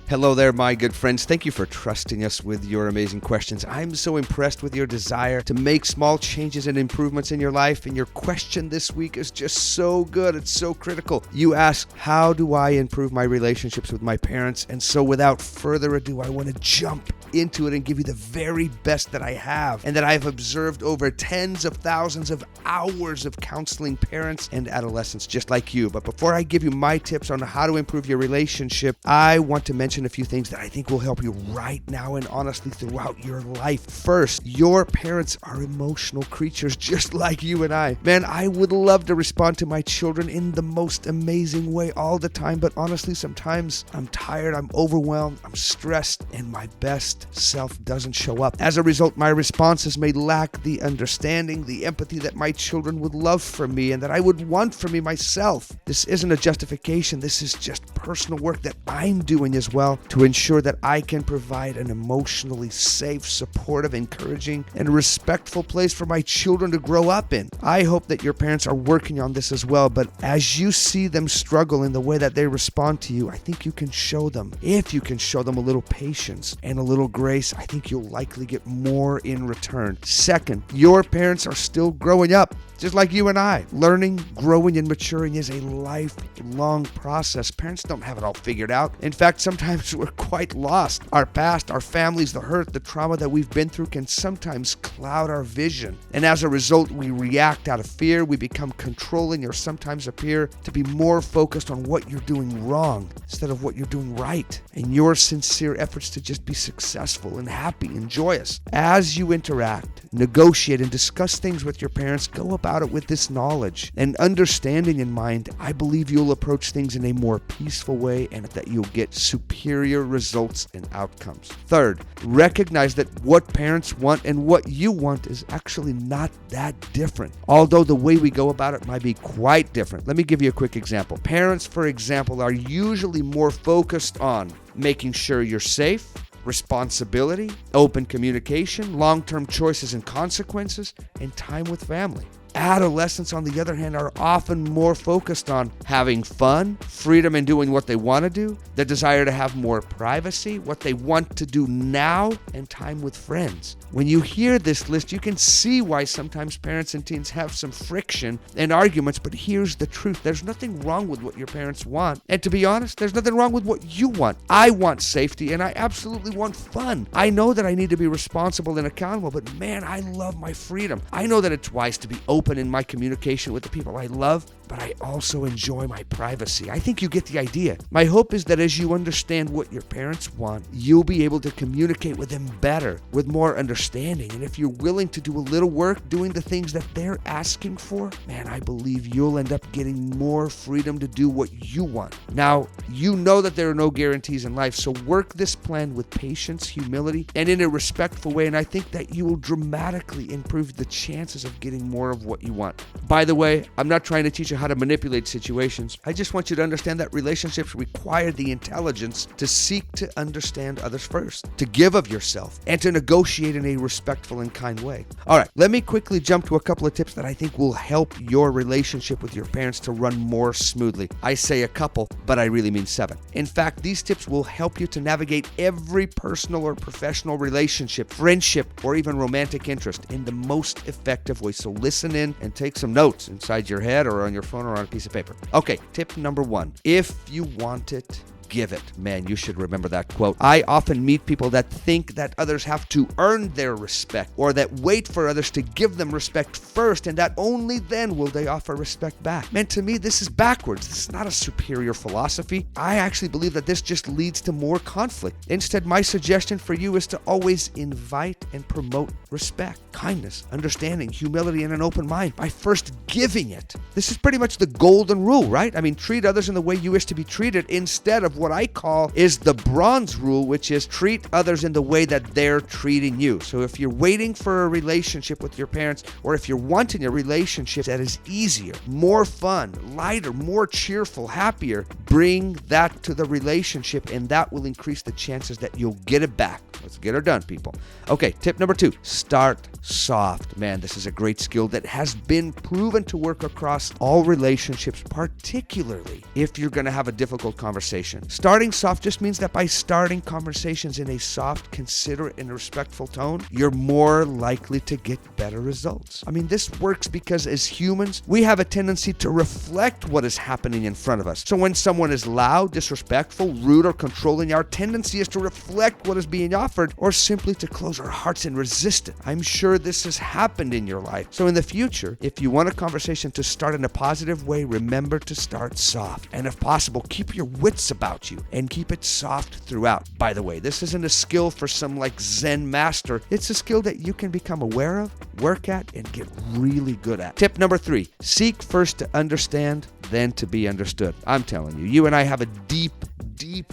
Hello there, my good friends. Thank you for trusting us with your amazing questions. I'm so impressed with your desire to make small changes and improvements in your life, and your question this week is just so good. It's so critical. You ask, how do I improve my relationships with my parents? And so without further ado, I want to jump into it and give you the very best that I have and that I've observed over tens of thousands of hours of counseling parents and adolescents just like you. But before I give you my tips on how to improve your relationship, I want to mention a few things that I think will help you right now and honestly throughout your life. First, your parents are emotional creatures just like you and I. Man, I would love to respond to my children in the most amazing way all the time, but honestly, sometimes I'm tired, I'm overwhelmed, I'm stressed, and my best self doesn't show up. As a result, my responses may lack the understanding, the empathy that my children would love from me and that I would want from me myself. This isn't a justification. This is just personal work that I'm doing as well to ensure that I can provide an emotionally safe, supportive, encouraging, and respectful place for my children to grow up in. I hope that your parents are working on this as well, but as you see them struggle in the way that they respond to you, I think you can show them. If you can show them a little patience and a little grace, I think you'll likely get more in return. Second, your parents are still growing up. Just like you and I. Learning, growing, and maturing is a lifelong process. Parents don't have it all figured out. In fact, sometimes we're quite lost. Our past, our families, the hurt, the trauma that we've been through can sometimes cloud our vision. And as a result, we react out of fear. We become controlling or sometimes appear to be more focused on what you're doing wrong instead of what you're doing right. And your sincere efforts to just be successful and happy and joyous. As you interact, negotiate, and discuss things with your parents, go about it with this knowledge and understanding in mind. I believe you'll approach things in a more peaceful way and that you'll get superior results and outcomes. Third, recognize that what parents want and what you want is actually not that different, although the way we go about it might be quite different. Let me give you a quick example. Parents, for example, are usually more focused on making sure you're safe, responsibility, open communication, long-term choices and consequences, and time with family. Adolescents, on the other hand, are often more focused on having fun, freedom in doing what they want to do, the desire to have more privacy, what they want to do now, and time with friends. When you hear this list, you can see why sometimes parents and teens have some friction and arguments, but here's the truth. There's nothing wrong with what your parents want. And to be honest, there's nothing wrong with what you want. I want safety, and I absolutely want fun. I know that I need to be responsible and accountable, but man, I love my freedom. I know that it's wise to be open in my communication with the people I love, but I also enjoy my privacy. I think you get the idea. My hope is that as you understand what your parents want, you'll be able to communicate with them better, with more understanding. And if you're willing to do a little work doing the things that they're asking for, man, I believe you'll end up getting more freedom to do what you want. Now, you know that there are no guarantees in life, so work this plan with patience, humility, and in a respectful way, and I think that you will dramatically improve the chances of getting more of what you want. By the way, I'm not trying to teach you how to manipulate situations. I just want you to understand that relationships require the intelligence to seek to understand others first, to give of yourself, and to negotiate in a respectful and kind way. All right, let me quickly jump to a couple of tips that I think will help your relationship with your parents to run more smoothly. I say a couple, but I really mean 7. In fact, these tips will help you to navigate every personal or professional relationship, friendship, or even romantic interest in the most effective way. So listen in and take some notes inside your head or on your phone or on a piece of paper. Okay, tip number 1. If you want it, give it. Man, you should remember that quote. I often meet people that think that others have to earn their respect or that wait for others to give them respect first and that only then will they offer respect back. Man, to me, this is backwards. This is not a superior philosophy. I actually believe that this just leads to more conflict. Instead, my suggestion for you is to always invite and promote respect, kindness, understanding, humility, and an open mind by first giving it. This is pretty much the golden rule, right? I mean, treat others in the way you wish to be treated instead of what I call is the bronze rule, which is treat others in the way that they're treating you. So if you're waiting for a relationship with your parents, or if you're wanting a relationship that is easier, more fun, lighter, more cheerful, happier, bring that to the relationship and that will increase the chances that you'll get it back. Let's get her done, people. Okay, tip number 2, start soft. Man, this is a great skill that has been proven to work across all relationships, particularly if you're going to have a difficult conversation. Starting soft just means that by starting conversations in a soft, considerate, and respectful tone, you're more likely to get better results. I mean, this works because as humans, we have a tendency to reflect what is happening in front of us. So when someone is loud, disrespectful, rude, or controlling, our tendency is to reflect what is being offered or simply to close our hearts and resist it. I'm sure this has happened in your life. So in the future, if you want a conversation to start in a positive way, remember to start soft. And if possible, keep your wits about you and keep it soft throughout. By the way, this isn't a skill for some like Zen master. It's a skill that you can become aware of, work at, and get really good at. Tip number 3, seek first to understand, then to be understood. I'm telling you, you and I have a deep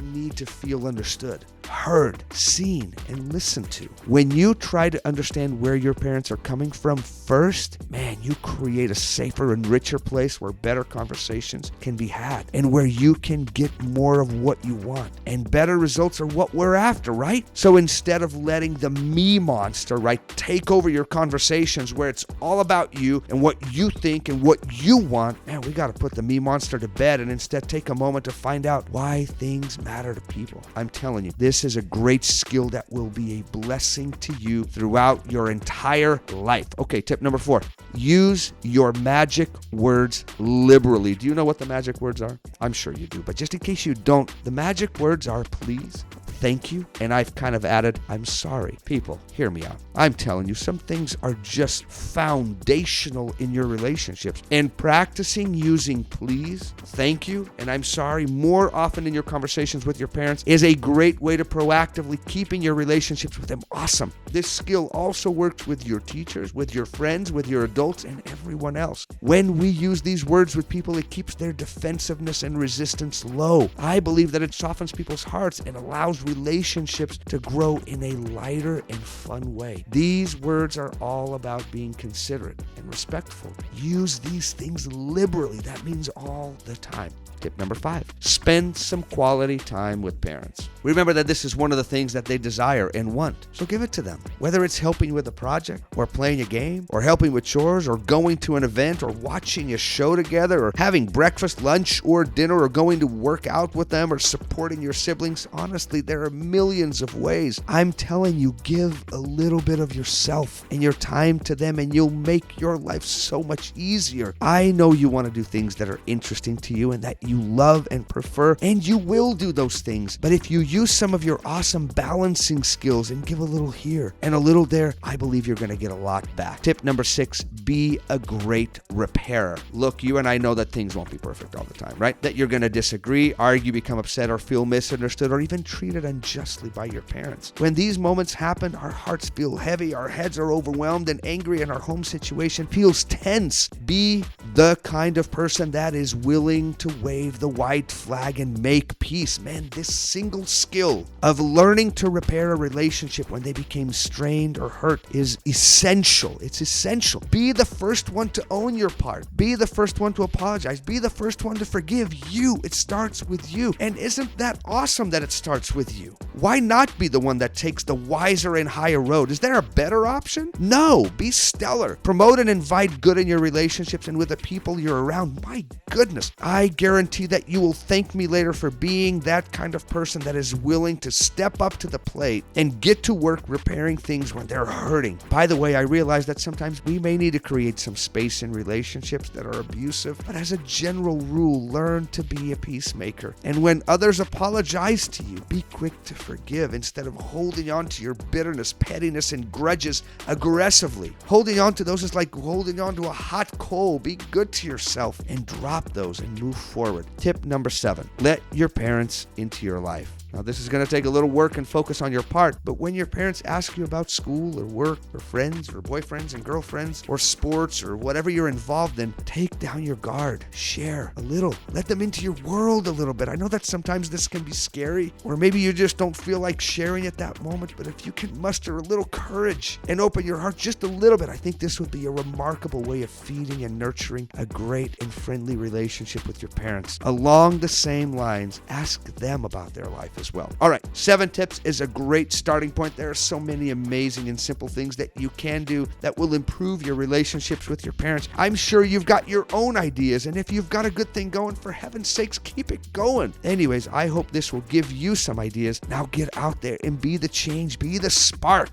need to feel understood, heard, seen, and listened to. When you try to understand where your parents are coming from first, man, you create a safer and richer place where better conversations can be had and where you can get more of what you want. And better results are what we're after, right? So instead of letting the me monster, right, take over your conversations where it's all about you and what you think and what you want, man, we got to put the me monster to bed and instead take a moment to find out why things matter to people. I'm telling you, this is a great skill that will be a blessing to you throughout your entire life. Okay, tip number 4, use your magic words liberally. Do you know what the magic words are? I'm sure you do, but just in case you don't, the magic words are please, thank you, and I've kind of added, I'm sorry. People, hear me out. I'm telling you, some things are just foundational in your relationships. And practicing using please, thank you, and I'm sorry more often in your conversations with your parents is a great way to proactively keeping your relationships with them awesome. This skill also works with your teachers, with your friends, with your adults, and everyone else. When we use these words with people, it keeps their defensiveness and resistance low. I believe that it softens people's hearts and allows relationships to grow in a lighter and fun way. These words are all about being considerate and respectful. Use these things liberally. That means all the time. Tip number 5, spend some quality time with parents. Remember that this is one of the things that they desire and want, so give it to them. Whether it's helping with a project, or playing a game, or helping with chores, or going to an event, or watching a show together, or having breakfast, lunch, or dinner, or going to work out with them, or supporting your siblings. Honestly, there are millions of ways. I'm telling you, give a little bit of yourself and your time to them, and you'll make your life so much easier. I know you want to do things that are interesting to you and that you love and prefer, and you will do those things. But if you use some of your awesome balancing skills and give a little here and a little there, I believe you're going to get a lot back. Tip number 6, be a great repairer. Look, you and I know that things won't be perfect all the time, right? That you're going to disagree, argue, become upset, or feel misunderstood, or even treated unjustly by your parents. When these moments happen, our hearts feel heavy, our heads are overwhelmed and angry, and our home situation feels tense. Be the kind of person that is willing to wave the white flag and make peace. Man, this single skill of learning to repair a relationship when they became strained or hurt is essential. It's essential. Be the first one to own your part. Be the first one to apologize. Be the first one to forgive you. It starts with you. And isn't that awesome that it starts with you? Why not be the one that takes the wiser and higher road? Is there a better option? No. Be stellar. Promote and invite good in your relationships and with the people you're around. My goodness, I guarantee that you will thank me later for being that kind of person that is willing to step up to the plate and get to work repairing things when they're hurting. By the way, I realize that sometimes we may need to create some space in relationships that are abusive, but as a general rule, learn to be a peacemaker. And when others apologize to you, be quick to forgive instead of holding on to your bitterness, pettiness, and grudges aggressively. Holding on to those is like holding on to a hot coal. Be good to yourself and drop those and move forward. Tip number 7, let your parents into your life. Now, this is going to take a little work and focus on your part, but when your parents ask you about school or work or friends or boyfriends and girlfriends or sports or whatever you're involved in, take down your guard, share a little, let them into your world a little bit. I know that sometimes this can be scary, or maybe you just don't feel like sharing at that moment, but if you can muster a little courage and open your heart just a little bit, I think this would be a remarkable way of feeding and nurturing a great and friendly relationship with your parents. Along the same lines, ask them about their life as well. All right, 7 tips is a great starting point. There are so many amazing and simple things that you can do that will improve your relationships with your parents. I'm sure you've got your own ideas, and if you've got a good thing going, for heaven's sakes, keep it going. Anyways, I hope this will give you some ideas. Now get out there and be the change, be the spark.